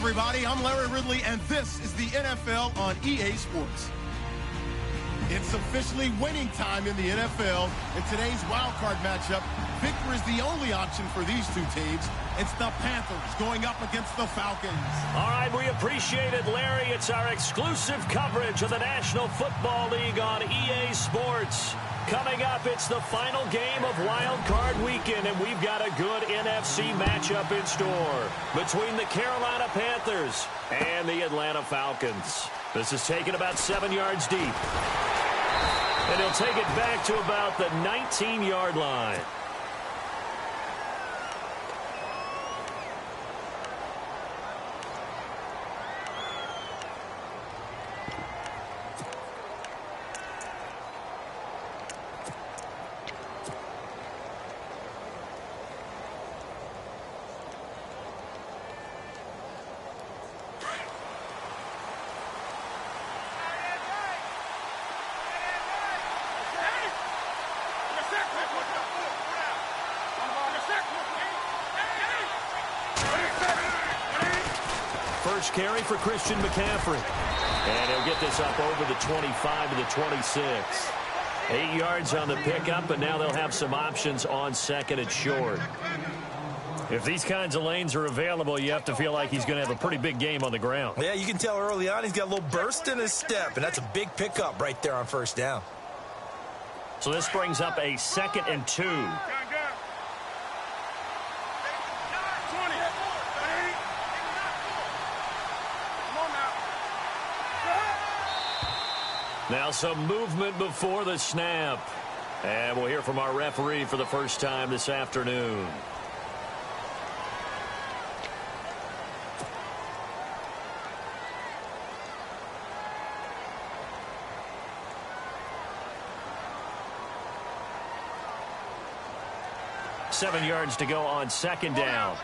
everybody. I'm Larry Ridley, and this is the NFL on EA Sports. It's officially winning time in the NFL. In today's wild card matchup, victory is the only option for these two teams. It's the Panthers going up against the Falcons. All right, we appreciate it, Larry. It's our exclusive coverage of the National Football League on EA Sports. Coming up, it's the final game of Wild Card Weekend, and we've got a good NFC matchup in store between the Carolina Panthers and the Atlanta Falcons. This is taken about 7 yards deep. And he'll take it back to about the 19-yard line. First carry for Christian McCaffrey. And he'll get this up over the 25 to the 26. 8 yards on the pickup, and now they'll have some options on second and short. If these kinds of lanes are available, you have to feel like he's going to have a pretty big game on the ground. Yeah, you can tell early on he's got a little burst in his step, and that's a big pickup right there on first down. So this brings up a 2nd and 2. Now some movement before the snap. And we'll hear from our referee for the first time this afternoon. Seven yards to go on second down.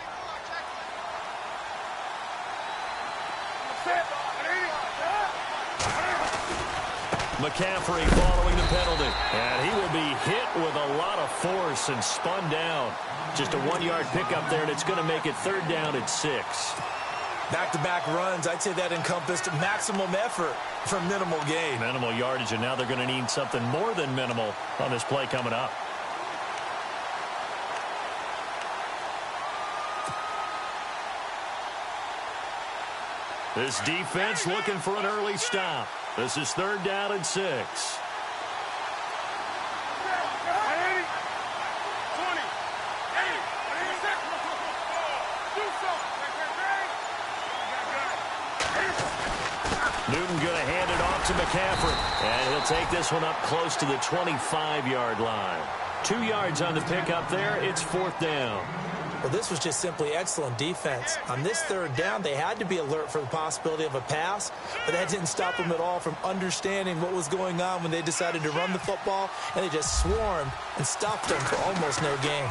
McCaffrey following the penalty. And he will be hit with a lot of force and spun down. Just a 1-yard pickup there, and it's going to make it 3rd down and 6. Back-to-back runs, I'd say that encompassed maximum effort for minimal gain. Minimal yardage, and now they're going to need something more than minimal on this play coming up. This defense looking for an early stop. This is 3rd down and 6. Newton going to hand it off to McCaffrey. And he'll take this one up close to the 25-yard line. 2 yards on the pickup there. It's 4th down. Well, this was just simply excellent defense. On this 3rd down, they had to be alert for the possibility of a pass, but that didn't stop them at all from understanding what was going on when they decided to run the football, and they just swarmed and stopped them for almost no gain.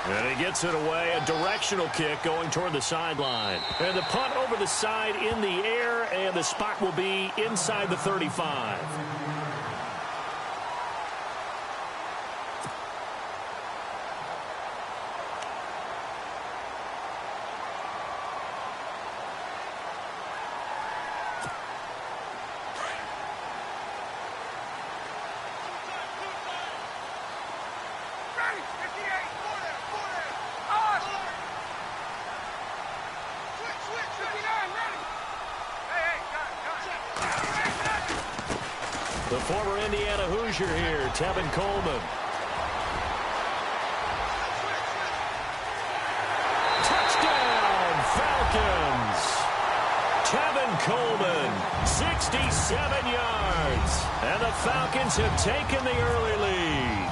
And he gets it away, a directional kick going toward the sideline. And the punt over the side in the air, and the spot will be inside the 35. The former Indiana Hoosier here, Tevin Coleman. Touchdown, Falcons! Tevin Coleman, 67 yards. And the Falcons have taken the early lead.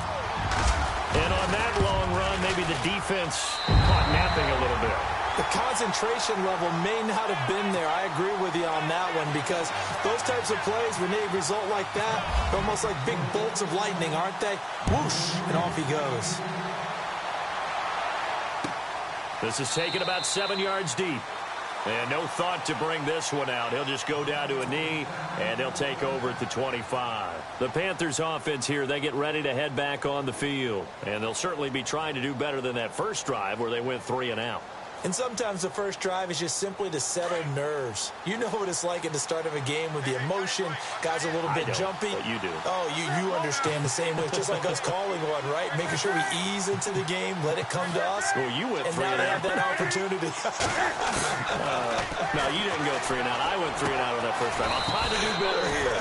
And on that long run, maybe the defense caught napping a little bit. The concentration level may not have been there. I agree with you on that one, because those types of plays, when they result like that, they're almost like big bolts of lightning, aren't they? Whoosh, and off he goes. This is taken about 7 yards deep. And no thought to bring this one out. He'll just go down to a knee, and he'll take over at the 25. The Panthers offense here, they get ready to head back on the field. And they'll certainly be trying to do better than that first drive where they went 3 and out. And sometimes the first drive is just simply to settle nerves. You know what it's like at the start of a game with the emotion. Guys a little bit jumpy. But you do. Oh, you understand the same way. It's just like us calling one, right? Making sure we ease into the game, let it come to us. Well, you went and 3 now and they out. have that opportunity. No, you didn't go 3 and out. I went 3 and out on that first drive. I'll try to do better here.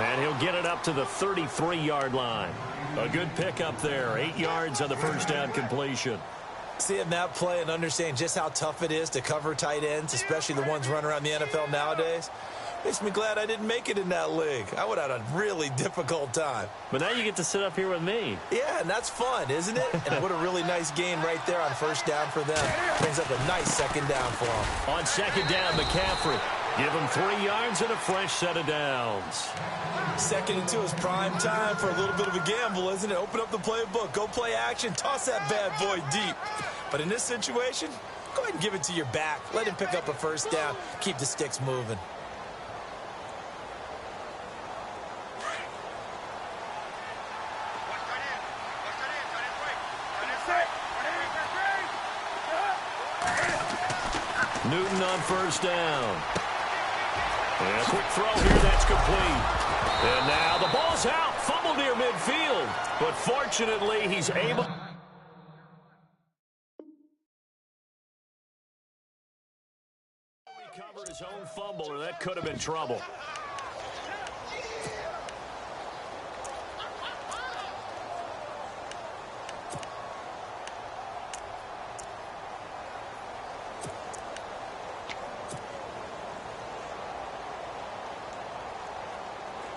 And he'll get it up to the 33-yard line. A good pickup there. 8 yards on the first down completion. Seeing that play and understanding just how tough it is to cover tight ends, especially the ones running around the NFL nowadays, makes me glad I didn't make it in that league. I would have had a really difficult time. But now you get to sit up here with me. Yeah, and that's fun, isn't it? And what a really nice gain right there on first down for them. Brings up a nice second down for them. On second down, McCaffrey. Give him 3 yards and a fresh set of downs. 2nd and 2 is prime time for a little bit of a gamble, isn't it? Open up the playbook, go play action, toss that bad boy deep. But in this situation, go ahead and give it to your back. Let him pick up a first down. Keep the sticks moving. Newton on first down. And a quick throw here, that's complete. And now the ball's out, fumbled near midfield. But fortunately, he's able... recover his own fumble, or that could have been trouble.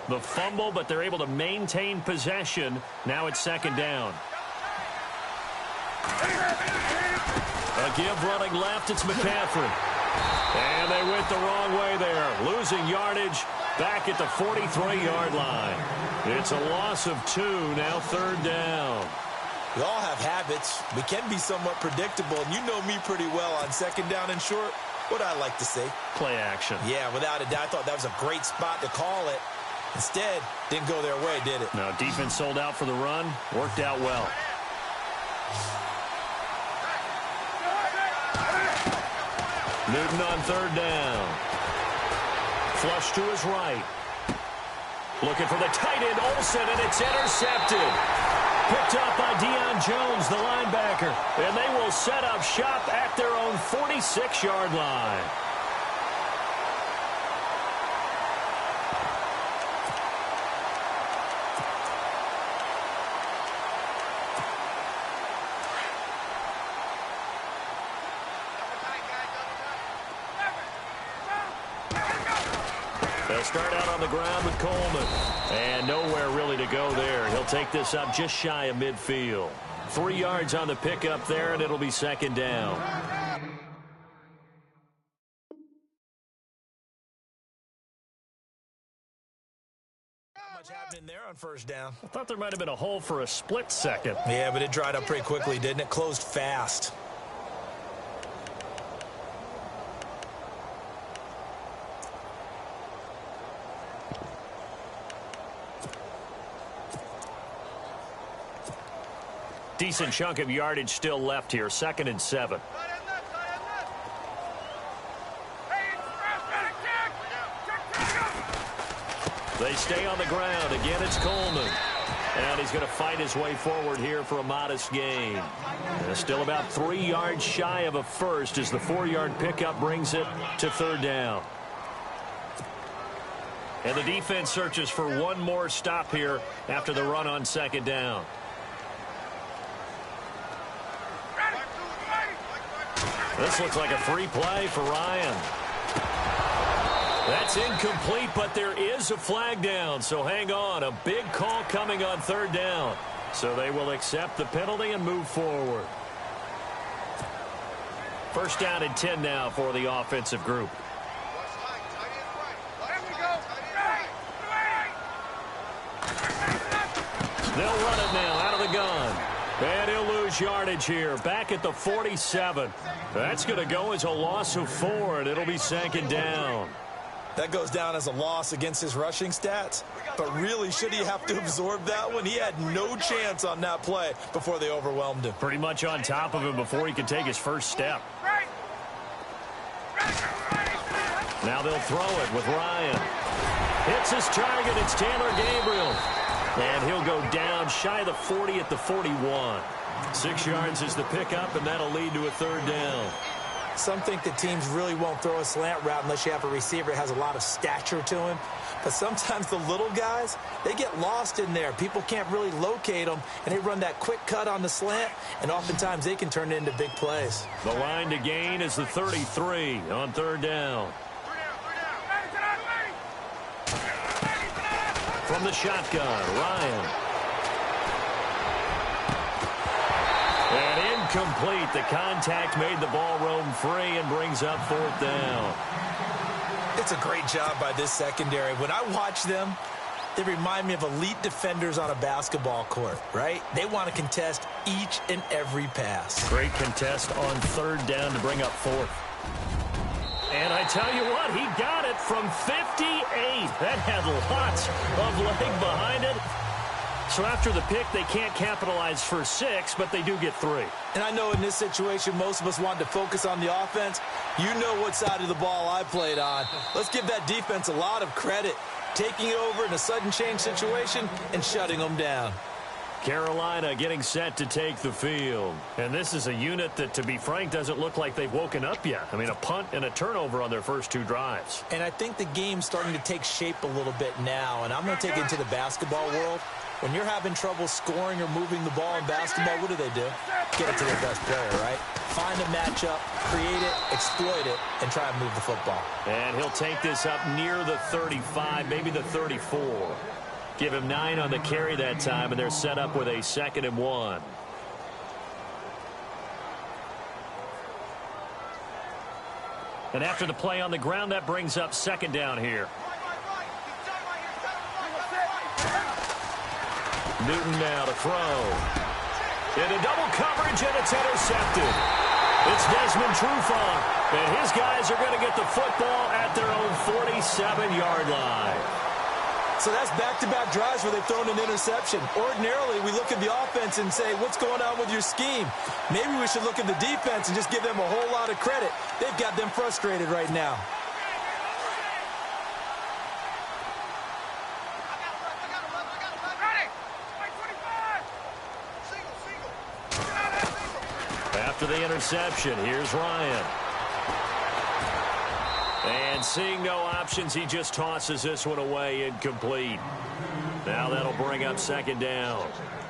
The fumble, but they're able to maintain possession. Now it's second down. A give running left, it's McCaffrey. And they went the wrong way there. Losing yardage back at the 43-yard line. It's a loss of 2, now third down. We all have habits. We can be somewhat predictable, and you know me pretty well on second down and short. What I like to say? Play action. Yeah, without a doubt, I thought that was a great spot to call it. Instead, didn't go their way, did it? No, defense sold out for the run. Worked out well. Newton on third down. Flush to his right. Looking for the tight end, Olsen, and it's intercepted. Picked up by Deion Jones, the linebacker. And they will set up shop at their own 46-yard line. They'll start out on the ground with Coleman. And nowhere really to go there. He'll take this up just shy of midfield. 3 yards on the pickup there, and it'll be second down. Not much happening there on first down. I thought there might have been a hole for a split second. Yeah, but it dried up pretty quickly, didn't it? Closed fast. Decent chunk of yardage still left here. 2nd and 7. They stay on the ground. Again, it's Coleman. And he's going to fight his way forward here for a modest gain. Still about 3 yards shy of a first as the 4-yard pickup brings it to third down. And the defense searches for one more stop here after the run on second down. This looks like a free play for Ryan. That's incomplete, but there is a flag down, so hang on. A big call coming on third down. So they will accept the penalty and move forward. First down and 10 now for the offensive group. They'll run it now out of the gun. And he'll lose yardage here, back at the 47. That's going to go as a loss of 4, and it'll be second down. That goes down as a loss against his rushing stats. But really, should he have to absorb that one? He had no chance on that play before they overwhelmed him. Pretty much on top of him before he could take his first step. Now they'll throw it with Ryan. Hits his target. It's Taylor Gabriel. And he'll go down shy of the 40 at the 41. 6 yards is the pickup, and that'll lead to a third down. Some think that teams really won't throw a slant route unless you have a receiver that has a lot of stature to him. But sometimes the little guys, they get lost in there. People can't really locate them, and they run that quick cut on the slant, and oftentimes they can turn it into big plays. The line to gain is the 33 on third down. From the shotgun, Ryan. And incomplete. The contact made the ball roam free and brings up fourth down. It's a great job by this secondary. When I watch them, they remind me of elite defenders on a basketball court, right? They want to contest each and every pass. Great contest on third down to bring up fourth. And I tell you what, he got it from 58. That had lots of leg behind it. So after the pick, they can't capitalize for 6, but they do get 3. And I know in this situation, most of us wanted to focus on the offense. You know what side of the ball I played on. Let's give that defense a lot of credit, taking it over in a sudden change situation and shutting them down. Carolina getting set to take the field. And this is a unit that, to be frank, doesn't look like they've woken up yet. I mean, a punt and a turnover on their first 2 drives. And I think the game's starting to take shape a little bit now. And I'm going to take it into the basketball world. When you're having trouble scoring or moving the ball in basketball, what do? Get it to their best player, right? Find a matchup, create it, exploit it, and try and move the football. And he'll take this up near the 35, maybe the 34. Give him 9 on the carry that time, and they're set up with a 2nd and 1. And after the play on the ground, that brings up 2nd down here. Newton now to throw. Into double coverage, and it's intercepted. It's Desmond Trufant, and his guys are going to get the football at their own 47-yard line. So that's back-to-back drives where they've thrown an interception. Ordinarily, we look at the offense and say, what's going on with your scheme? Maybe we should look at the defense and just give them a whole lot of credit. They've got them frustrated right now. After the interception, here's Ryan. And seeing no options, he just tosses this one away incomplete. Now that'll bring up 2nd down.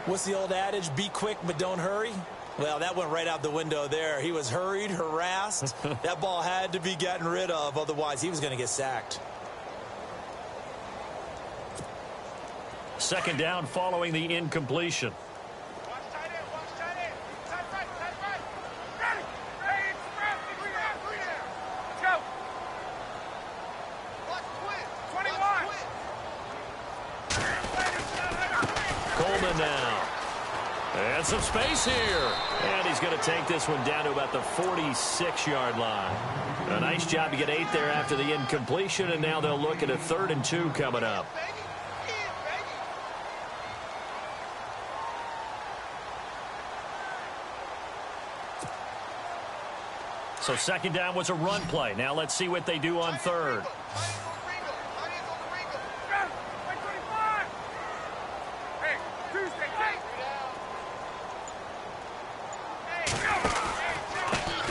What's the old adage? Be quick, but don't hurry. Well, that went right out the window there. He was hurried, harassed. That ball had to be gotten rid of. Otherwise, he was going to get sacked. 2nd down following the incompletion. Now. And some space here. And he's going to take this one down to about the 46-yard line. A nice job to get 8 there after the incompletion, and now they'll look at a 3rd and 2 coming up. So 2nd down was a run play. Now let's see what they do on 3rd.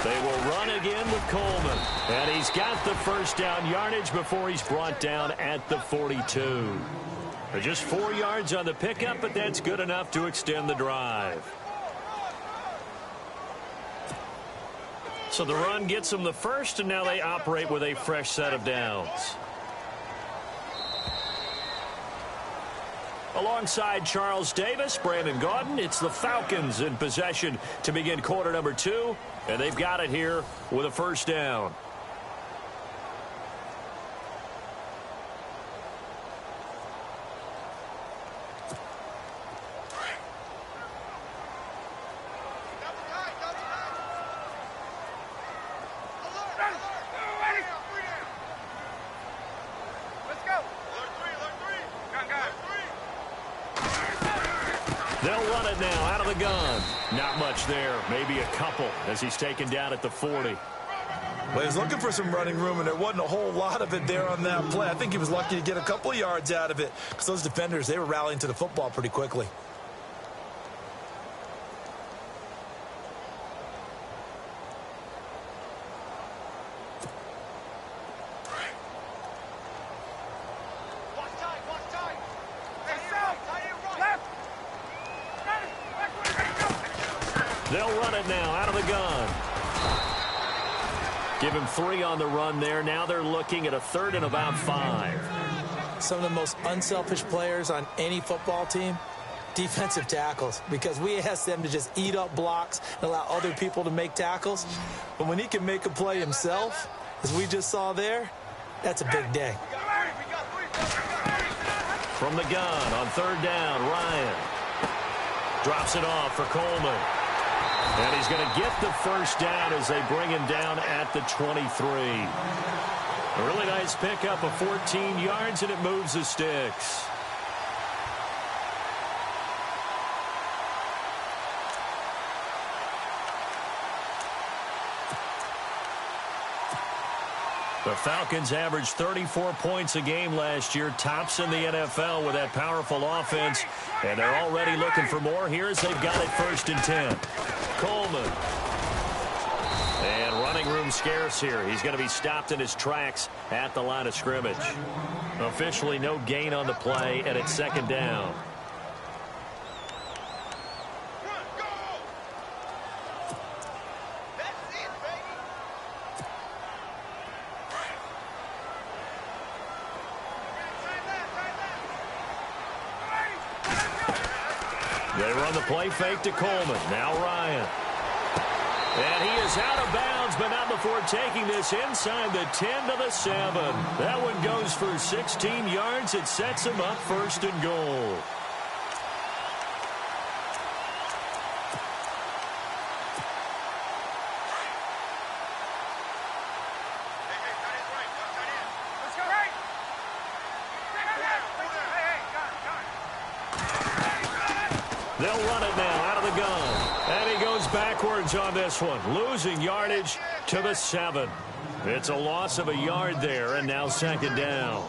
They will run again with Coleman. And he's got the first down yardage before he's brought down at the 42. Just 4 yards on the pickup, but that's good enough to extend the drive. So the run gets them the first, and now they operate with a fresh set of downs. Alongside Charles Davis, Brandon Gaudin, it's the Falcons in possession to begin quarter number 2. And they've got it here with a first down. run it now out of the gun. Not much there. Maybe a couple as he's taken down at the 40. Well, he was looking for some running room, and there wasn't a whole lot of it there on that play. I think he was lucky to get a couple of yards out of it because those defenders, they were rallying to the football pretty quickly. They'll run it now out of the gun. Give him 3 on the run there. Now they're looking at a 3rd and about 5. Some of the most unselfish players on any football team, defensive tackles, because we ask them to just eat up blocks and allow other people to make tackles. But when he can make a play himself, as we just saw there, that's a big day. From the gun on 3rd down, Ryan drops it off for Coleman. And he's going to get the first down as they bring him down at the 23. A really nice pickup of 14 yards, and it moves the sticks. The Falcons averaged 34 points a game last year, tops in the NFL with that powerful offense, and they're already looking for more. Here's they've got it 1st and 10. Coleman. And running room scarce here. He's going to be stopped in his tracks at the line of scrimmage. Officially no gain on the play, and it's 2nd down. They run the play fake to Coleman. Now Ryan. And he is out of bounds, but not before taking this inside the 10 to the 7. That one goes for 16 yards. It sets him up 1st and goal. They'll run it now out of the gun. And he goes backwards on this one, losing yardage to the 7. It's a loss of a yard there, and now 2nd down.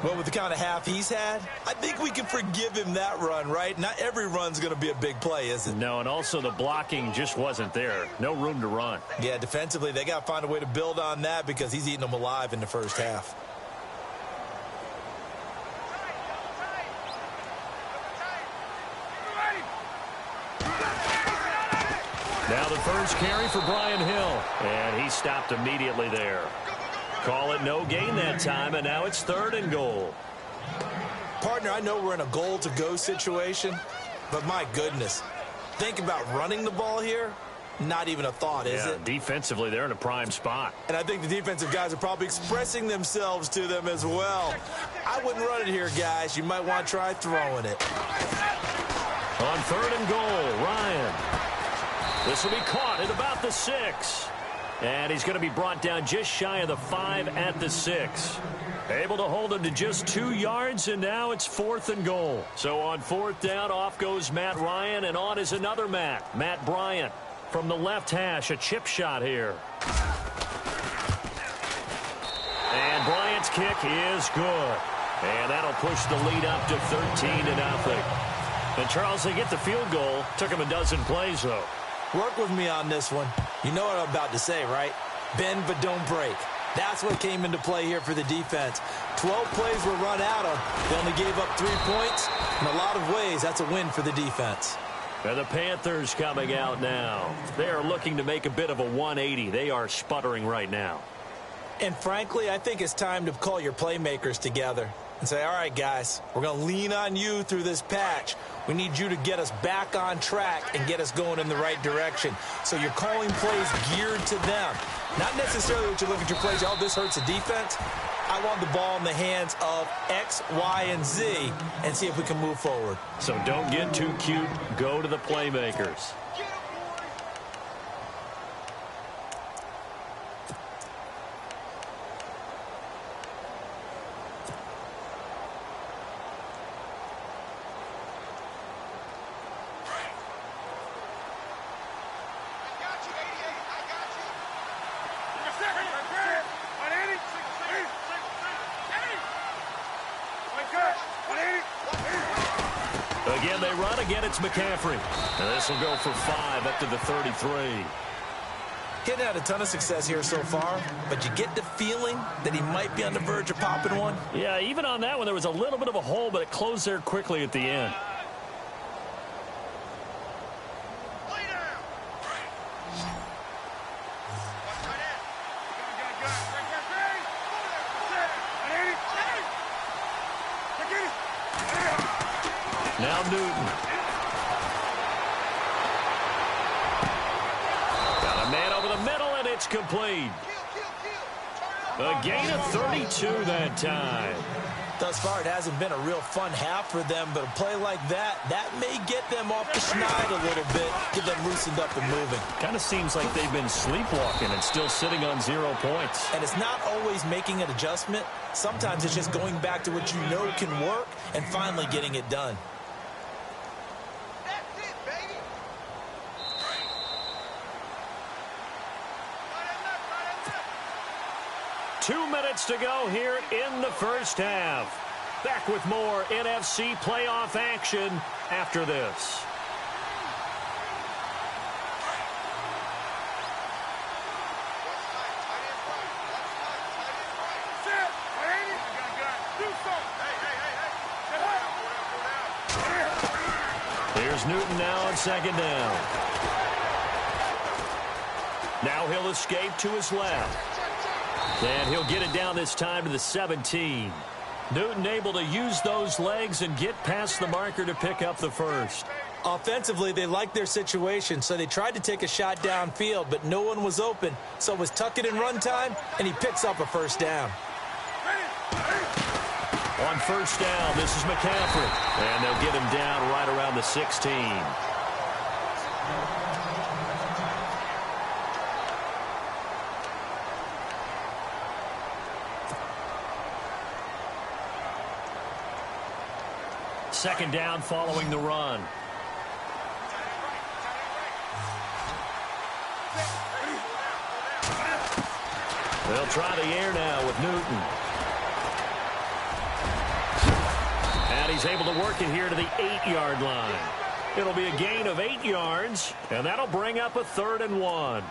Well, with the kind of half he's had, I think we can forgive him that run, right? Not every run's going to be a big play, is it? No, and also the blocking just wasn't there. No room to run. Yeah, defensively, they got to find a way to build on that because he's eating them alive in the first half. Now the first carry for Brian Hill, and he stopped immediately there. Call it no gain that time, and now it's 3rd and goal. Partner, I know we're in a goal-to-go situation, but my goodness, think about running the ball here. Not even a thought, is it? Defensively, they're in a prime spot. And I think the defensive guys are probably expressing themselves to them as well. I wouldn't run it here, guys. You might want to try throwing it. On 3rd and goal, Ryan. This will be caught at about the 6. And he's going to be brought down just shy of the 5 at the 6. Able to hold him to just 2 yards, and now it's 4th and goal. So on 4th down, off goes Matt Ryan, and on is another Matt Bryant. From the left hash, a chip shot here. And Bryant's kick is good. And that'll push the lead up to 13-0. And Charles, they get the field goal. Took him a dozen plays, though. Work with me on this one. You know what I'm about to say, right? Bend but don't break. That's what came into play here for the defense. 12 plays were run out of. They only gave up 3 points. In a lot of ways, that's a win for the defense. And the Panthers coming out now. They are looking to make a bit of a 180. They are sputtering right now. And frankly, I think it's time to call your playmakers together and say, all right, guys, we're going to lean on you through this patch. We need you to get us back on track and get us going in the right direction. So you're calling plays geared to them. Not necessarily what you look at your plays, oh, this hurts the defense. I want the ball in the hands of X, Y, and Z and see if we can move forward. So don't get too cute. Go to the playmakers. And they run again. It's McCaffrey. And this will go for 5 up to the 33. Getting had a ton of success here so far, but you get the feeling that he might be on the verge of popping one. Yeah, even on that one, there was a little bit of a hole, but it closed there quickly at the end. Now Newton. Got a man over the middle, and it's complete. A gain of 32 that time. Thus far, it hasn't been a real fun half for them, but a play like that may get them off the schneid a little bit, get them loosened up and moving. Kind of seems like they've been sleepwalking and still sitting on 0 points. And it's not always making an adjustment. Sometimes it's just going back to what you know can work and finally getting it done. 2 minutes to go here in the first half. Back with more NFC playoff action after this. Here's Newton now on second down. Now he'll escape to his left. And he'll get it down this time to the 17. Newton able to use those legs and get past the marker to pick up the first. Offensively, they liked their situation, so they tried to take a shot downfield, but no one was open. So it was tuck it in run time, and he picks up a first down. On first down, this is McCaffrey. And they'll get him down right around the 16. Second down following the run. They'll try the air now with Newton. And he's able to work it here to the 8-yard line. It'll be a gain of 8 yards, and that'll bring up a 3rd and 1.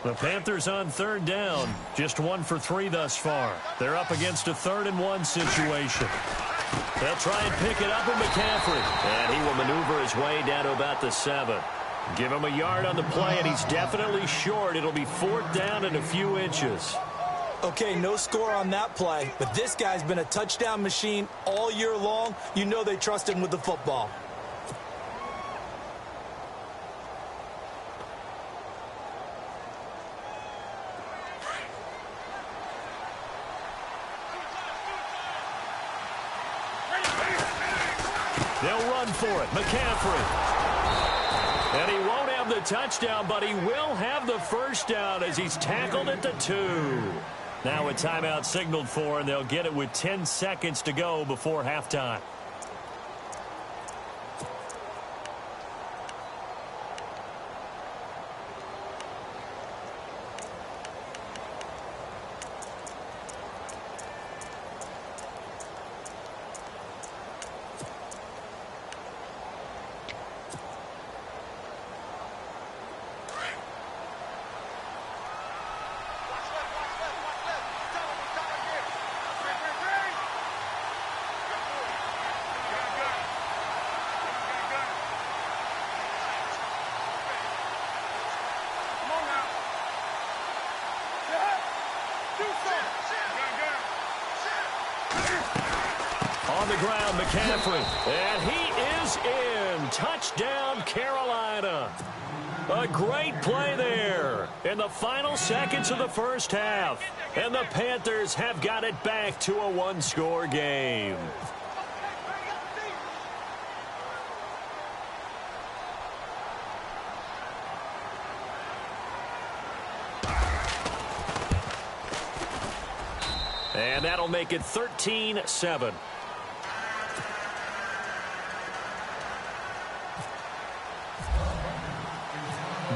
The Panthers on 3rd down. Just 1 for 3 thus far. They're up against a 3rd and 1 situation. They'll try and pick it up with McCaffrey. And he will maneuver his way down to about the 7. Give him a yard on the play, and he's definitely short. It'll be 4th down and a few inches. Okay, no score on that play, but this guy's been a touchdown machine all year long. You know they trust him with the football. They'll run for it. McCaffrey. And he won't have the touchdown, but he will have the first down as he's tackled at the 2. Now a timeout signaled for, and they'll get it with 10 seconds to go before halftime. On the ground, McCaffrey. And he is in. Touchdown, Carolina. A great play there in the final seconds of the first half. And the Panthers have got it back to a 1-score game. And that'll make it 13-7.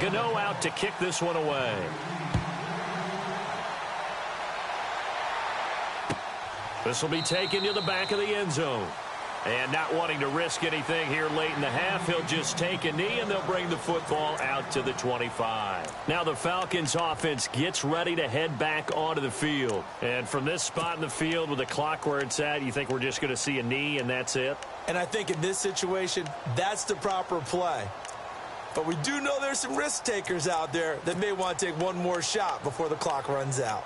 Gano out to kick this one away. This will be taken to the back of the end zone. And not wanting to risk anything here late in the half, he'll just take a knee, and they'll bring the football out to the 25. Now the Falcons offense gets ready to head back onto the field. And from this spot in the field with the clock where it's at, you think we're just going to see a knee and that's it? And I think in this situation, that's the proper play. But we do know there's some risk takers out there that may want to take one more shot before the clock runs out.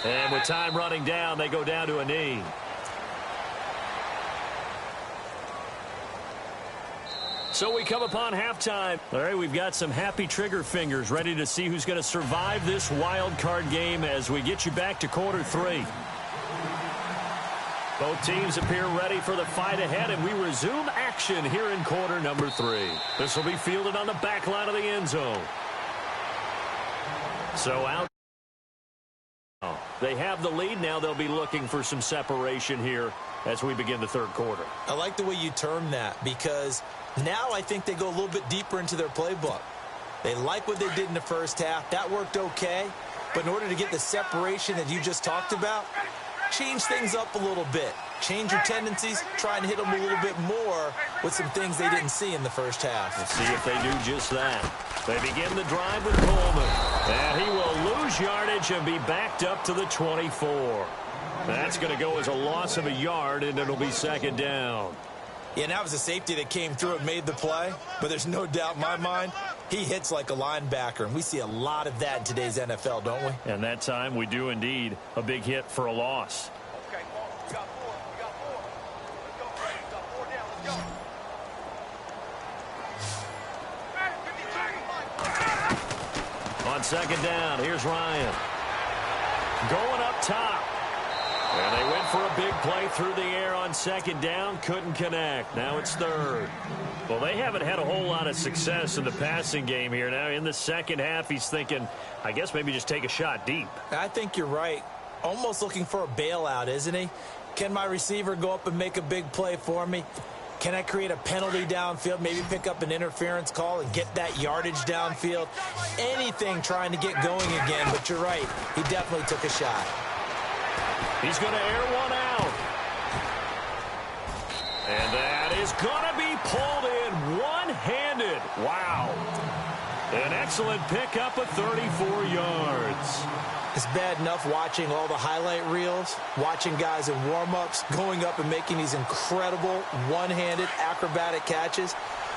And with time running down, they go down to a knee. So we come upon halftime. All right, we've got some happy trigger fingers ready to see who's going to survive this wild card game as we get you back to quarter 3. Both teams appear ready for the fight ahead, and we resume action here in quarter number 3. This will be fielded on the back line of the end zone. So out. They have the lead. Now they'll be looking for some separation here as we begin the third quarter. I like the way you term that, because now I think they go a little bit deeper into their playbook. They like what they did in the first half. That worked okay. But in order to get the separation that you just talked about, change things up a little bit. Change your tendencies. Try and hit them a little bit more with some things they didn't see in the first half. Let's see if they do just that. They begin the drive with Coleman. And he will lose yardage and be backed up to the 24. That's going to go as a loss of a yard, and it'll be second down. Yeah, that was a safety that came through and made the play. But there's no doubt in my mind, he hits like a linebacker. And we see a lot of that in today's NFL, don't we? And that time we do indeed. A big hit for a loss. Okay, we got 4. We got 4. Let's go. We got 4 down. Let's go. On second down, here's Ryan. Going up top. And they went for a big play through the air on second down. Couldn't connect. Now it's third. Well, they haven't had a whole lot of success in the passing game here. Now in the second half, he's thinking, I guess maybe just take a shot deep. I think you're right. Almost looking for a bailout, isn't he? Can my receiver go up and make a big play for me? Can I create a penalty downfield, maybe pick up an interference call and get that yardage downfield? Anything trying to get going again, but you're right. He definitely took a shot. He's going to air one out. And that is going to be pulled in one-handed. Wow. An excellent pickup of 34 yards. It's bad enough watching all the highlight reels, watching guys in warm-ups, going up and making these incredible one-handed acrobatic catches.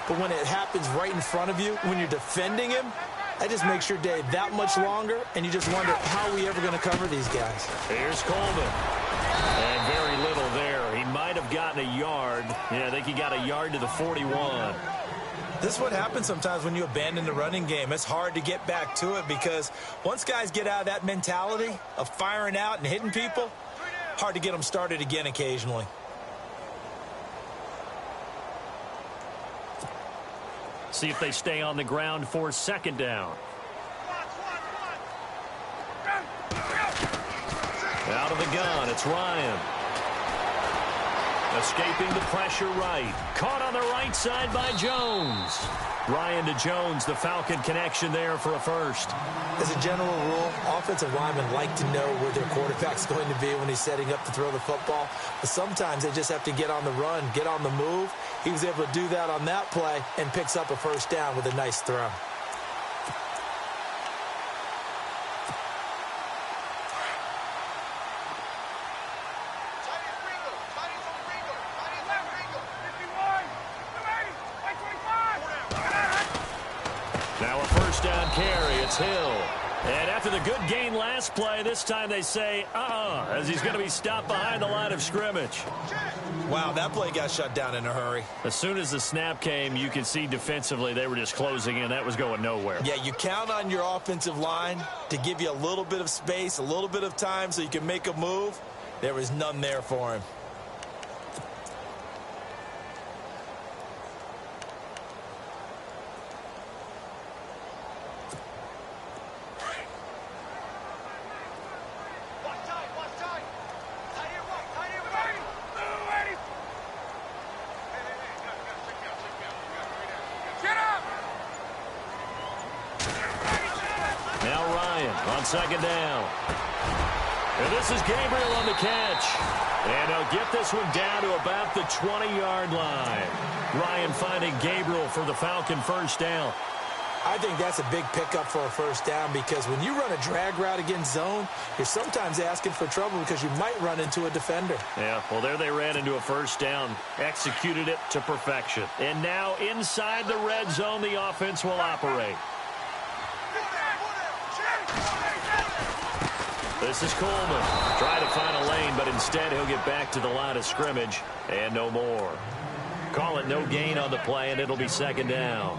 But when it happens right in front of you, when you're defending him, that just makes your day that much longer, and you just wonder, how are we ever going to cover these guys? Here's Coleman. And very little there. He might have gotten a yard. Yeah, I think he got a yard to the 41. This is what happens sometimes when you abandon the running game. It's hard to get back to it because once guys get out of that mentality of firing out and hitting people, hard to get them started again occasionally. See if they stay on the ground for second down. Out of the gun, it's Ryan. Escaping the pressure right. Caught on the right side by Jones. Ryan to Jones, the Falcon connection there for a first. As a general rule, offensive linemen like to know where their quarterback's going to be when he's setting up to throw the football. But sometimes they just have to get on the run, get on the move. He was able to do that on that play and picks up a first down with a nice throw. Now a first down carry. It's Hill. And after the good gain last play, this time they say, as he's going to be stopped behind the line of scrimmage. Wow, that play got shut down in a hurry. As soon as the snap came, you could see defensively they were just closing in. That was going nowhere. Yeah, you count on your offensive line to give you a little bit of space, a little bit of time so you can make a move. There was none there for him. second down. And this is Gabriel on the catch. And he'll get this one down to about the 20-yard line. Ryan finding Gabriel for the Falcon first down. I think that's a big pickup for a first down because when you run a drag route against zone, you're sometimes asking for trouble because you might run into a defender. Yeah, well, there they ran into a first down, executed it to perfection. And now inside the red zone, the offense will operate. This is Coleman. Trying to find a lane, but instead he'll get back to the line of scrimmage and no more. Call it no gain on the play, and it'll be second down.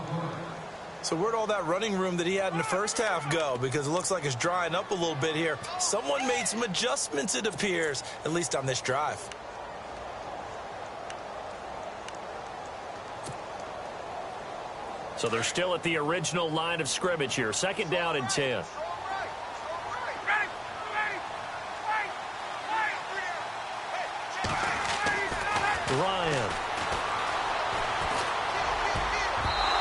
So where'd all that running room that he had in the first half go? Because it looks like it's drying up a little bit here. Someone made some adjustments, it appears, at least on this drive. So they're still at the original line of scrimmage here. Second down and 10. Ryan.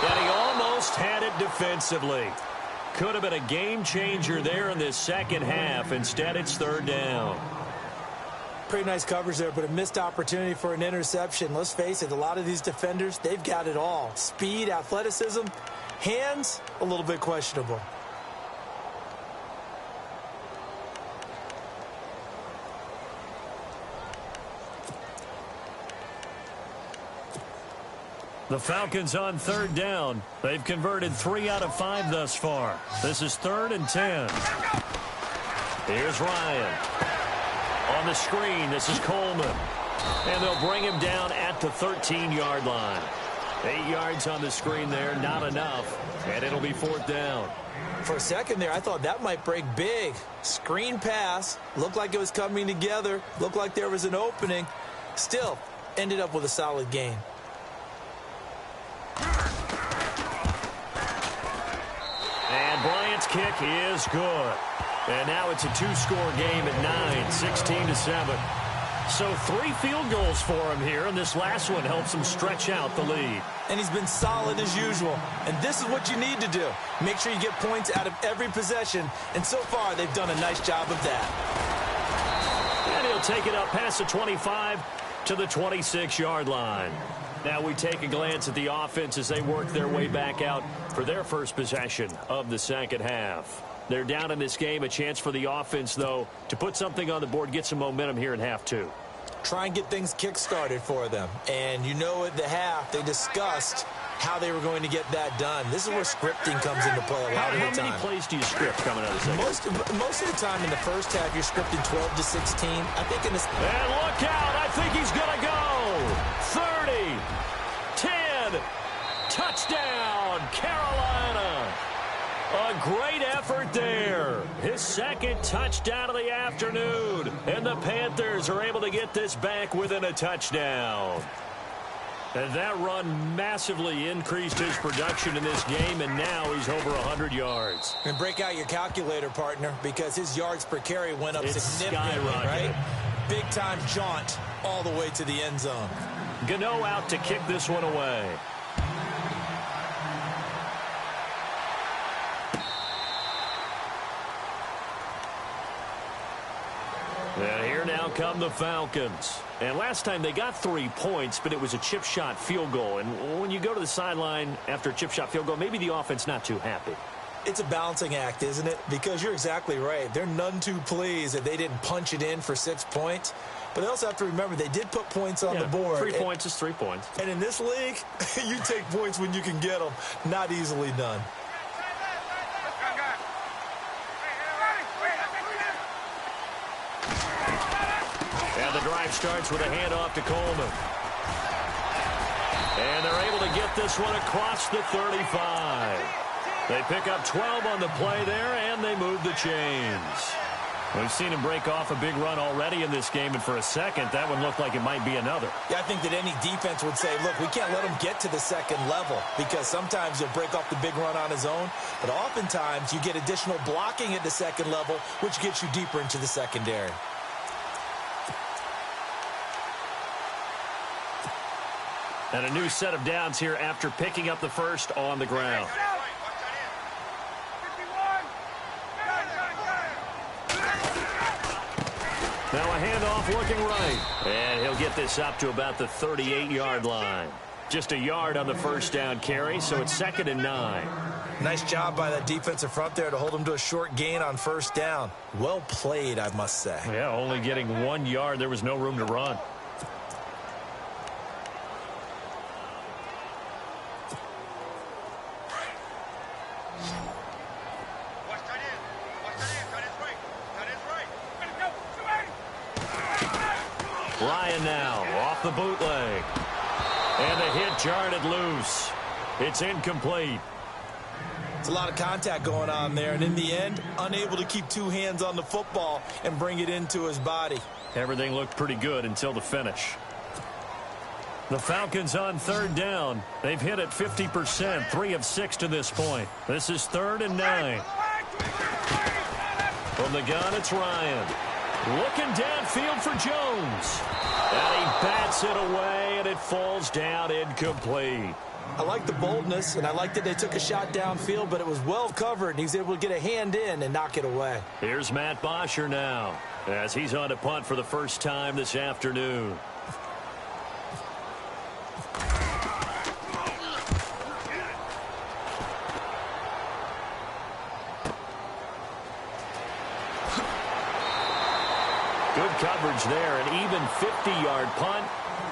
And he almost had it defensively. Could have been a game changer there in this second half. Instead, it's third down. Pretty nice coverage there, but a missed opportunity for an interception. Let's face it, a lot of these defenders, they've got it all. Speed, athleticism, hands, a little bit questionable. The Falcons on third down. They've converted 3 out of 5 thus far. This is 3rd and 10. Here's Ryan. On the screen, this is Coleman. And they'll bring him down at the 13-yard line. 8 yards on the screen there, not enough. And it'll be 4th down. For a second there, I thought that might break big. Screen pass. Looked like it was coming together. Looked like there was an opening. Still, ended up with a solid gain. And Bryant's kick is good. And now it's a 2-score game at 9, 16-7. So 3 field goals for him here, and this last one helps him stretch out the lead. And he's been solid as usual. And this is what you need to do. Make sure you get points out of every possession. And so far, they've done a nice job of that. And he'll take it up past the 25 to the 26-yard line. Now we take a glance at the offense as they work their way back out for their first possession of the second half. They're down in this game. A chance for the offense, though, to put something on the board, get some momentum here in half 2. Try and get things kick-started for them. And you know at the half, they discussed how they were going to get that done. This is where scripting comes into play a lot of the time. How many plays do you script coming out of the second? Most of the time in the first half, you're scripting 12 to 16. I think in this... And look out! I think he's going to go! 30, 10, touchdown, Carolina! A great effort there. His second touchdown of the afternoon. And the Panthers are able to get this back within a touchdown. And that run massively increased his production in this game, and now he's over 100 yards. And break out your calculator, partner, because his yards per carry went up significantly, right? Big-time jaunt all the way to the end zone. Gano out to kick this one away. And here now come the Falcons. And last time they got 3 points, but it was a chip shot field goal. And when you go to the sideline after a chip shot field goal, maybe the offense not too happy. It's a balancing act, isn't it? Because you're exactly right. They're none too pleased that they didn't punch it in for 6 points. But they also have to remember they did put points on the board. 3 points is 3 points. And in this league, you take points when you can get them. Not easily done. And the drive starts with a handoff to Coleman. And they're able to get this one across the 35. They pick up 12 on the play there, and they move the chains. We've seen him break off a big run already in this game, and for a second, that one looked like it might be another. Yeah, I think that any defense would say, look, we can't let him get to the second level, because sometimes he'll break off the big run on his own, but oftentimes you get additional blocking at the second level, which gets you deeper into the secondary. And a new set of downs here after picking up the first on the ground. Now a handoff looking right. And he'll get this up to about the 38-yard line. Just a yard on the first down carry, so it's 2nd and 9. Nice job by that defensive front there to hold him to a short gain on first down. Well played, I must say. Yeah, only getting 1 yard. There was no room to run. Ryan now off the bootleg. And the hit jarred it loose. It's incomplete. It's a lot of contact going on there, and in the end, unable to keep two hands on the football and bring it into his body. Everything looked pretty good until the finish. The Falcons on 3rd down. They've hit it 50%, 3 of 6 to this point. This is 3rd and 9. From the gun, it's Ryan. Looking downfield for Jones. And he bats it away, and it falls down incomplete. I like the boldness, and I like that they took a shot downfield, but it was well covered, and he was able to get a hand in and knock it away. Here's Matt Bosher now, as he's on to punt for the first time this afternoon. Good coverage there, an even 50-yard punt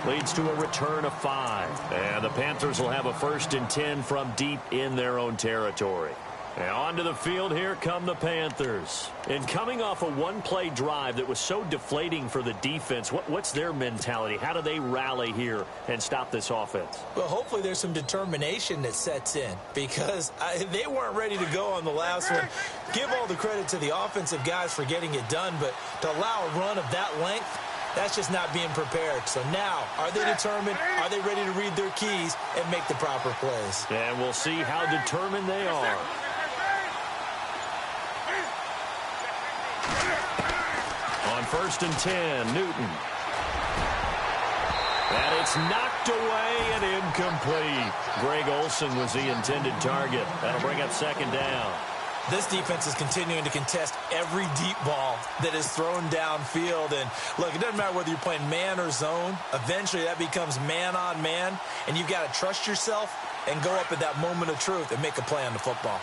leads to a return of 5. And the Panthers will have a 1st and 10 from deep in their own territory. And onto the field, here come the Panthers. And coming off a one-play drive that was so deflating for the defense, what's their mentality? How do they rally here and stop this offense? Well, hopefully there's some determination that sets in, because they weren't ready to go on the last one. Give all the credit to the offensive guys for getting it done, but to allow a run of that length, that's just not being prepared. So now, are they determined? Are they ready to read their keys and make the proper plays? And we'll see how determined they are. On 1st and 10, Newton. And it's knocked away and incomplete. Greg Olsen was the intended target. That'll bring up 2nd down. This defense is continuing to contest every deep ball that is thrown downfield. And, look, it doesn't matter whether you're playing man or zone. Eventually, that becomes man on man. And you've got to trust yourself and go up at that moment of truth and make a play on the football.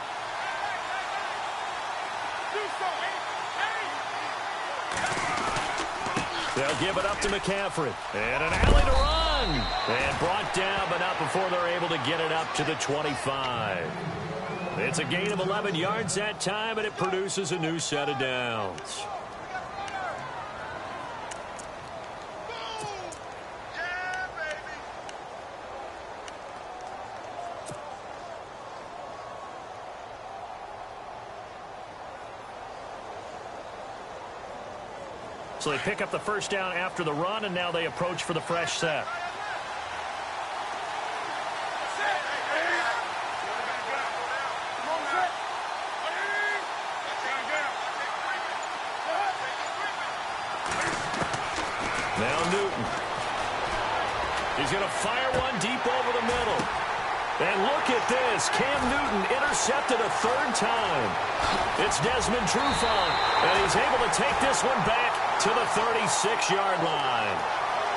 They'll give it up to McCaffrey. And an alley to run. And brought down, but not before they're able to get it up to the 25. It's a gain of 11 yards that time, and it produces a new set of downs. So they pick up the 1st down after the run, and now they approach for the fresh set. Now Newton. He's going to fire one deep over the middle. And look at this. Cam Newton intercepted a 3rd time. It's Desmond Trufant, and he's able to take this one back to the 36-yard line.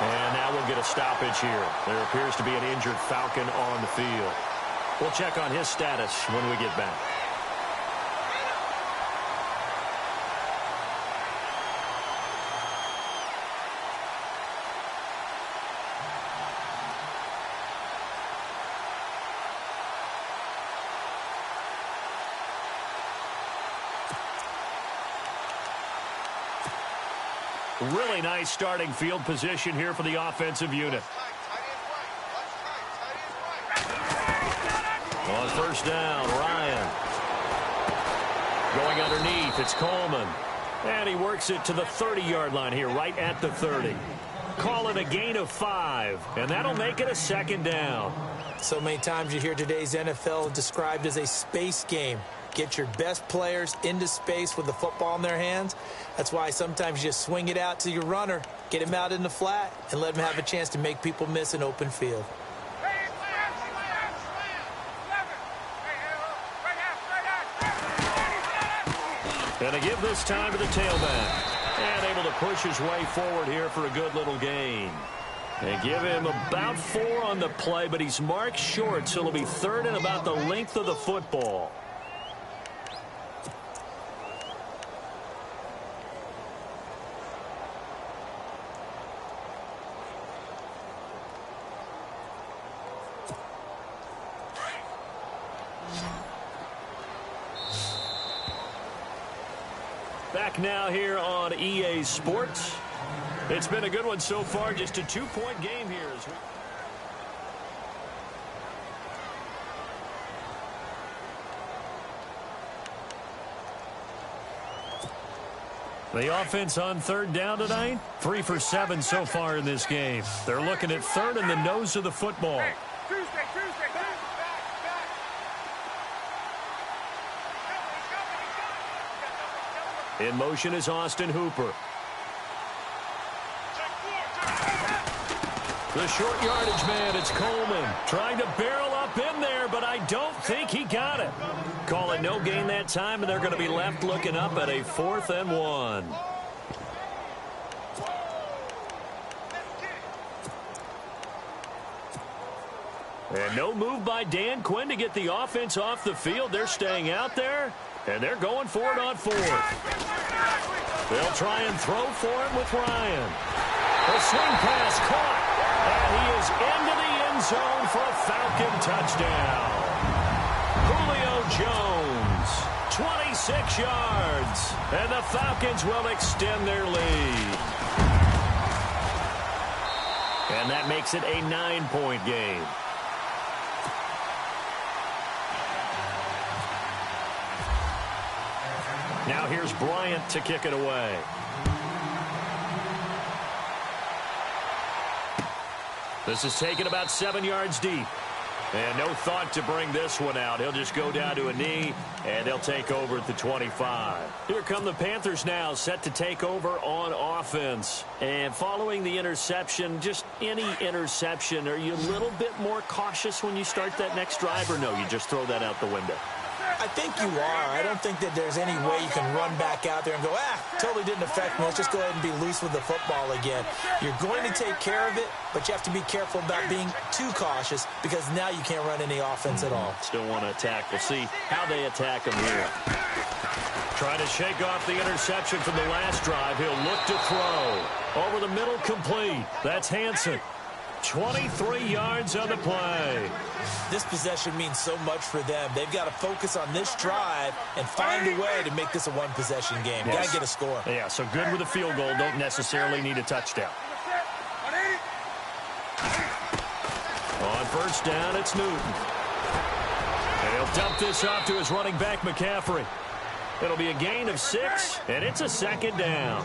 And now we'll get a stoppage here. There appears to be an injured Falcon on the field. We'll check on his status when we get back. Really nice starting field position here for the offensive unit. On 1st down, Ryan. Going underneath, it's Coleman. And he works it to the 30-yard line here, right at the 30. Call it a gain of 5, and that'll make it a 2nd down. So many times you hear today's NFL described as a space game. Get your best players into space with the football in their hands. That's why sometimes you just swing it out to your runner, get him out in the flat, and let him have a chance to make people miss an open field. And to give this time to the tailback. And able to push his way forward here for a good little gain. They give him about 4 on the play, but he's marked short, so it'll be 3rd and about the length of the football. Back now here on EA Sports. It's been a good one so far, just a 2-point game here. The offense on 3rd down tonight, 3 for 7 so far in this game. They're looking at 3rd and the nose of the football. In motion is Austin Hooper. The short yardage man, it's Coleman. Trying to barrel up in there, but I don't think he got it. Call it no gain that time, and they're going to be left looking up at a 4th and 1. And no move by Dan Quinn to get the offense off the field. They're staying out there, and they're going for it on 4th. They'll try and throw for him with Ryan. The swing pass caught, and he is into the end zone for a Falcon touchdown. Julio Jones, 26 yards, and the Falcons will extend their lead. And that makes it a 9-point game. Now here's Bryant to kick it away. This is taken about 7 yards deep. And no thought to bring this one out. He'll just go down to a knee, and they'll take over at the 25. Here come the Panthers now, set to take over on offense. And following the interception, just any interception, are you a little bit more cautious when you start that next drive, or no, you just throw that out the window? I think you are. I don't think that there's any way you can run back out there and go, totally didn't affect me. Let's just go ahead and be loose with the football again. You're going to take care of it, but you have to be careful about being too cautious because now you can't run any offense at all. Still want to attack. We'll see how they attack him here. Trying to shake off the interception from the last drive. He'll look to throw. Over the middle, complete. That's Hansen. 23 yards on the play. This possession means so much for them. They've got to focus on this drive and find a way to make this a one-possession game. Yes. Got to get a score. Yeah, so good with a field goal. Don't necessarily need a touchdown. On 1st down, it's Newton. And he'll dump this off to his running back, McCaffrey. It'll be a gain of 6, and it's a 2nd down.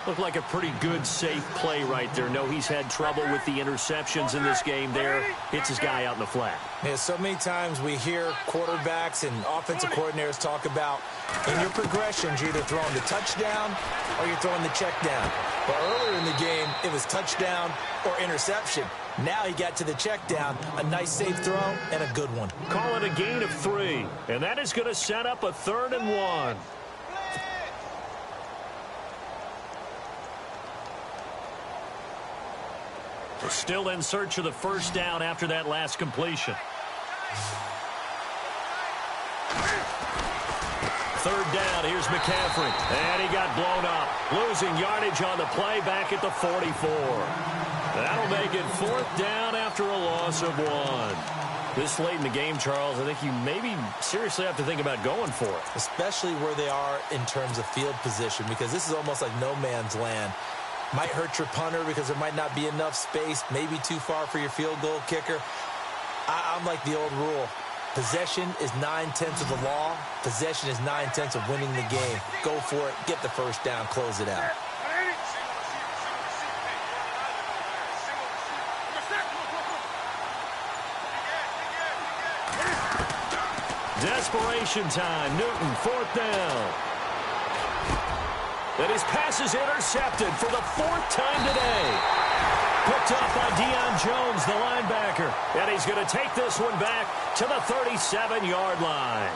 Looked like a pretty good, safe play right there. No, he's had trouble with the interceptions in this game there. Hits his guy out in the flat. Yeah, so many times we hear quarterbacks and offensive coordinators talk about in your progressions, you're either throwing the touchdown or you're throwing the check down. But earlier in the game, it was touchdown or interception. Now he got to the check down, a nice safe throw, and a good one. Call it a gain of 3, and that is going to set up a 3rd and 1. We're still in search of the 1st down after that last completion. 3rd down, here's McCaffrey. And he got blown up. Losing yardage on the play back at the 44. That'll make it 4th down after a loss of 1. This late in the game, Charles, I think you maybe seriously have to think about going for it. Especially where they are in terms of field position, because this is almost like no man's land. Might hurt your punter because there might not be enough space, maybe too far for your field goal kicker. I'm like the old rule. Possession is 9/10 of the law. Possession is 9/10 of winning the game. Go for it. Get the 1st down. Close it out. Desperation time. Newton, 4th down. And his pass is intercepted for the 4th time today. Picked up by Deion Jones, the linebacker. And he's going to take this one back to the 37-yard line.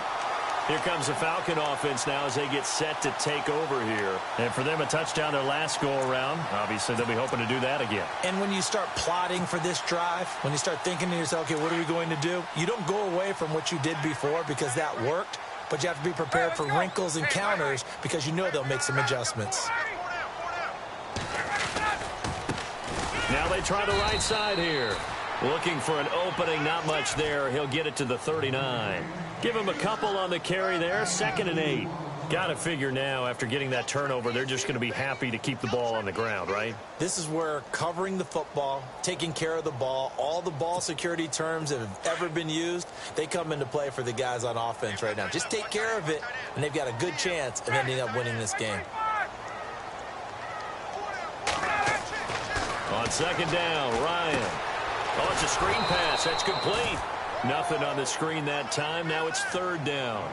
Here comes the Falcon offense now as they get set to take over here. And for them, a touchdown their last go-around. Obviously, they'll be hoping to do that again. And when you start plotting for this drive, when you start thinking to yourself, okay, what are we going to do? You don't go away from what you did before because that worked, but you have to be prepared for wrinkles and counters because you know they'll make some adjustments. Now they try the right side here. Looking for an opening, not much there. He'll get it to the 39. Give him a couple on the carry there, 2nd and 8. Got to figure now, after getting that turnover, they're just going to be happy to keep the ball on the ground, right? This is where covering the football, taking care of the ball, all the ball security terms that have ever been used, they come into play for the guys on offense right now. Just take care of it, and they've got a good chance of ending up winning this game. On 2nd down, Ryan. Oh, it's a screen pass. That's complete. Nothing on the screen that time. Now it's 3rd down.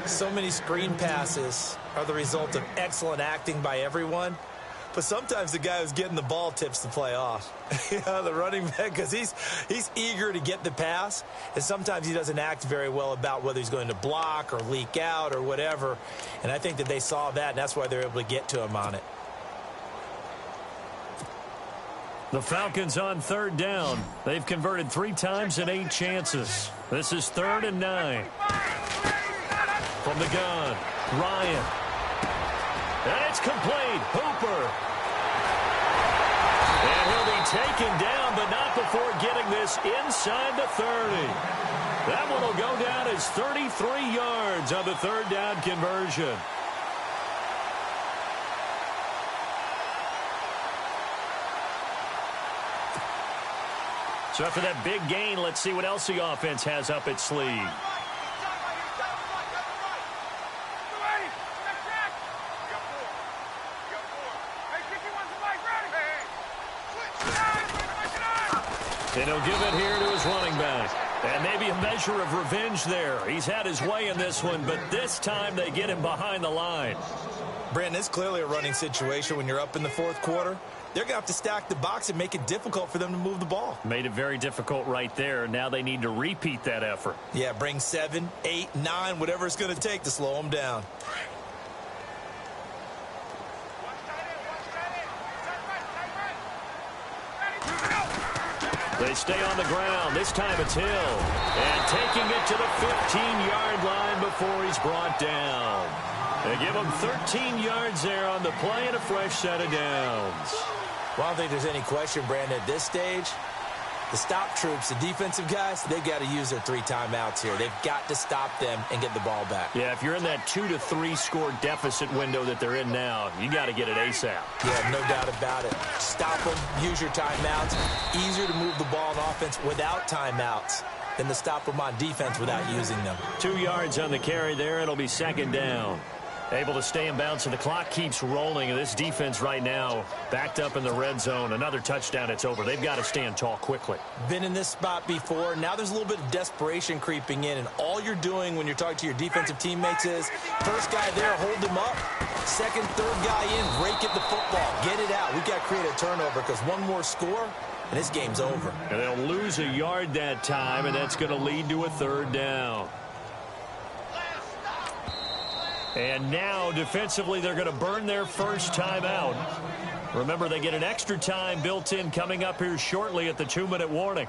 So many screen passes are the result of excellent acting by everyone. But sometimes the guy who's getting the ball tips the play off. The running back, because he's eager to get the pass. And sometimes he doesn't act very well about whether he's going to block or leak out or whatever. And I think that they saw that, and that's why they're able to get to him on it. The Falcons on 3rd down. They've converted 3 times in 8 chances. This is 3rd and 9. From the gun, Ryan. And it's complete. Hooper. And he'll be taken down, but not before getting this inside the 30. That one will go down as 33 yards on the 3rd down conversion. So after that big gain, let's see what else the offense has up its sleeve. And he'll give it here to his running back. And maybe a measure of revenge there. He's had his way in this one, but this time they get him behind the line. Brandon, it's clearly a running situation when you're up in the 4th quarter. They're going to have to stack the box and make it difficult for them to move the ball. Made it very difficult right there. Now they need to repeat that effort. Yeah, bring 7, 8, 9, whatever it's going to take to slow them down. They stay on the ground. This time it's Hill. And taking it to the 15-yard line before he's brought down. They give him 13 yards there on the play and a fresh set of downs. Well, I don't think there's any question, Brandon, at this stage. The stop troops, the defensive guys, they've got to use their 3 timeouts here. They've got to stop them and get the ball back. Yeah, if you're in that 2 to 3 score deficit window that they're in now, you got to get it ASAP. Yeah, no doubt about it. Stop them, use your timeouts. Easier to move the ball on offense without timeouts than to stop them on defense without using them. 2 yards on the carry there. It'll be 2nd down. Able to stay in bounds, so the clock keeps rolling. And this defense right now backed up in the red zone. Another touchdown, it's over. They've got to stand tall quickly. Been in this spot before. Now there's a little bit of desperation creeping in. And all you're doing when you're talking to your defensive teammates is, first guy there, hold him up. Second, third guy in, break at the football. Get it out. We've got to create a turnover because one more score, and this game's over. And they'll lose a yard that time, and that's going to lead to a 3rd down. And now, defensively, they're going to burn their first timeout. Remember, they get an extra time built in coming up here shortly at the 2-minute warning.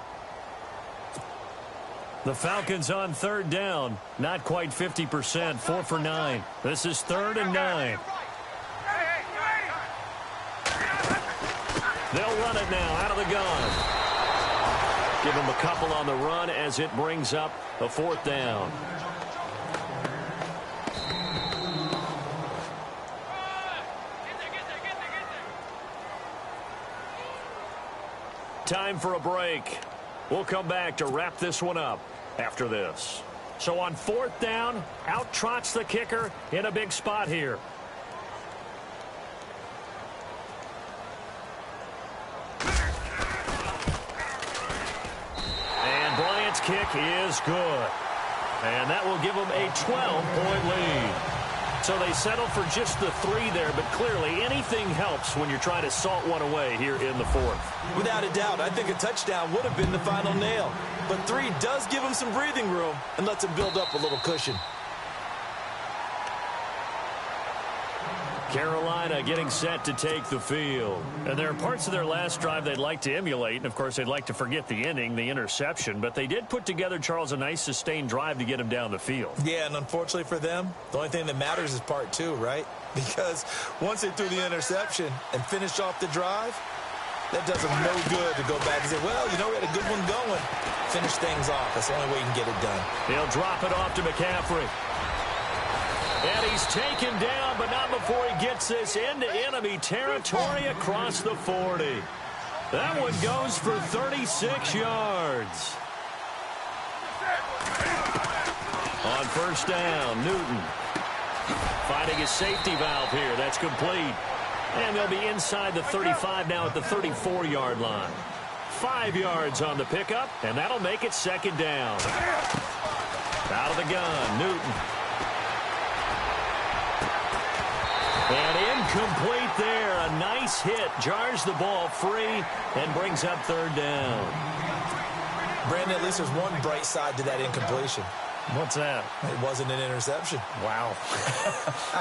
The Falcons on 3rd down. Not quite 50%, 4 for 9. This is 3rd and 9. They'll run it now out of the gun. Give them a couple on the run as it brings up a 4th down. Time for a break. We'll come back to wrap this one up after this. So on 4th down, out trots the kicker in a big spot here. And Bryant's kick is good. And that will give them a 12-point lead. So they settle for just the 3 there, but clearly anything helps when you're trying to salt one away here in the 4th. Without a doubt, I think a touchdown would have been the final nail. But 3 does give them some breathing room and lets them build up a little cushion. Carolina getting set to take the field. And there are parts of their last drive they'd like to emulate, and of course they'd like to forget the inning, the interception, but they did put together, Charles, a nice sustained drive to get him down the field. Yeah, and unfortunately for them, the only thing that matters is part two, right? Because once they threw the interception and finished off the drive, that does them no good to go back and say, well, you know, we had a good one going. Finish things off. That's the only way you can get it done. He'll drop it off to McCaffrey. And he's taken down, but not before he gets this into enemy territory across the 40. That one goes for 36 yards. On first down, Newton finding his safety valve here. That's complete. And they'll be inside the 35 now at the 34-yard line. 5 yards on the pickup, and that'll make it second down. Out of the gun, Newton. And incomplete there. A nice hit. Jars the ball free and brings up third down. Brandon, at least there's one bright side to that incompletion. What's that? It wasn't an interception. Wow.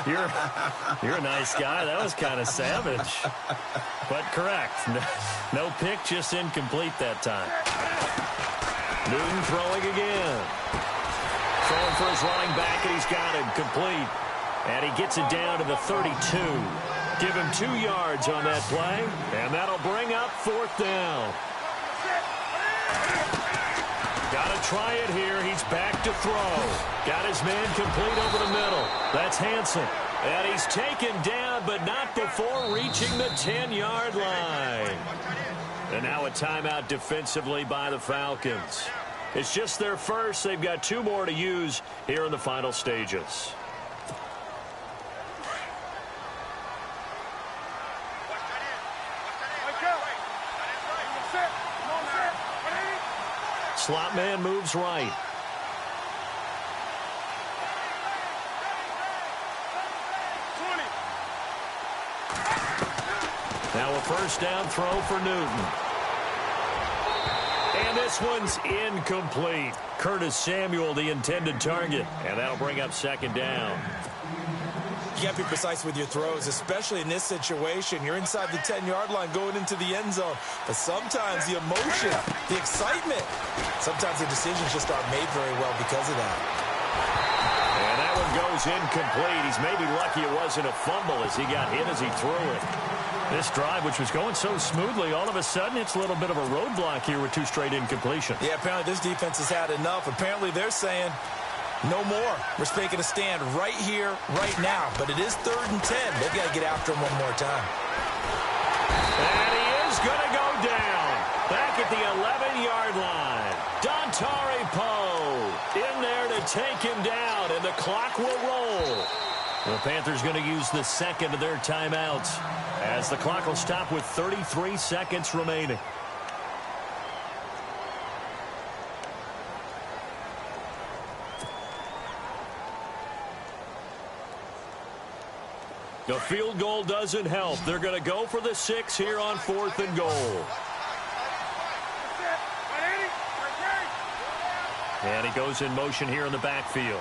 You're a nice guy. That was kind of savage. But correct. No pick, just incomplete that time. Newton throwing again. Throwing for his running back, and he's got him complete. And he gets it down to the 32. Give him 2 yards on that play, and that'll bring up fourth down. Got to try it here. He's back to throw. Got his man complete over the middle. That's Hansen. And he's taken down, but not before reaching the 10-yard line. And now a timeout defensively by the Falcons. It's just their first. They've got 2 more to use here in the final stages. Slot man moves right. Now a first down throw for Newton. And this one's incomplete. Curtis Samuel, the intended target. And that'll bring up second down. You got to be precise with your throws, especially in this situation. You're inside the 10-yard line going into the end zone. But sometimes the emotion, the excitement, sometimes the decisions just aren't made very well because of that. And that one goes incomplete. He's maybe lucky it wasn't a fumble as he got hit as he threw it. This drive, which was going so smoothly, all of a sudden it's a little bit of a roadblock here with 2 straight incompletions. Yeah, apparently this defense has had enough. Apparently they're saying, no more. We're taking a stand right here, right now. But it is 3rd and 10. They've got to get after him one more time. And he is going to go down. Back at the 11-yard line. Dontari Poe in there to take him down, and the clock will roll. The Panthers going to use the second of their timeouts as the clock will stop with 33 seconds remaining. The field goal doesn't help. They're going to go for the 6 here on 4th and goal. And he goes in motion here in the backfield.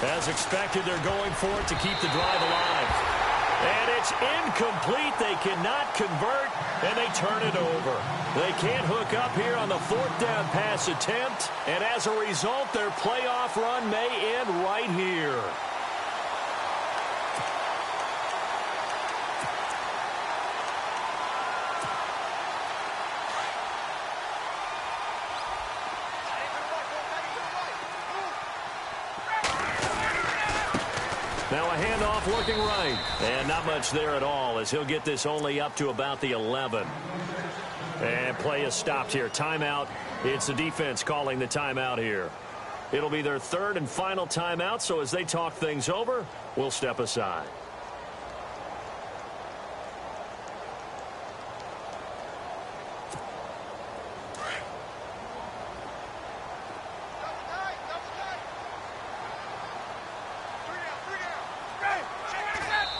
As expected, they're going for it to keep the drive alive. And it's incomplete. They cannot convert, and they turn it over. They can't hook up here on the 4th down pass attempt, and as a result, their playoff run may end right here. Now a handoff working right. And not much there at all as he'll get this only up to about the 11. And play is stopped here. Timeout. It's the defense calling the timeout here. It'll be their 3rd and final timeout, so as they talk things over, we'll step aside.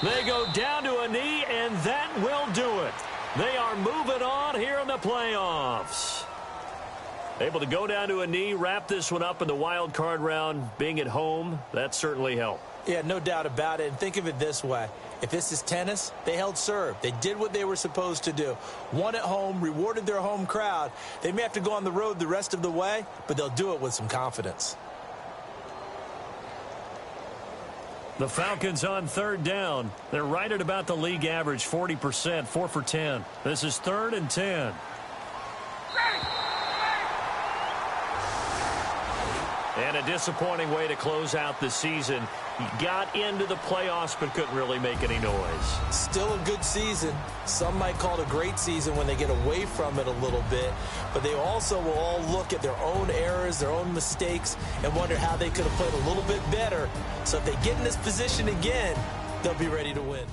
They go down to a knee, and that will do it. They are moving on here in the playoffs. Able to go down to a knee, wrap this one up in the wild card round. Being at home, that certainly helped. Yeah, no doubt about it. And think of it this way. If this is tennis, they held serve. They did what they were supposed to do. Won at home, rewarded their home crowd. They may have to go on the road the rest of the way, but they'll do it with some confidence. The Falcons on third down. They're right at about the league average, 40%, 4 for 10. This is 3rd and 10. And a disappointing way to close out the season. He got into the playoffs but couldn't really make any noise. Still a good season. Some might call it a great season when they get away from it a little bit. But they also will all look at their own errors, their own mistakes, and wonder how they could have played a little bit better. So if they get in this position again, they'll be ready to win.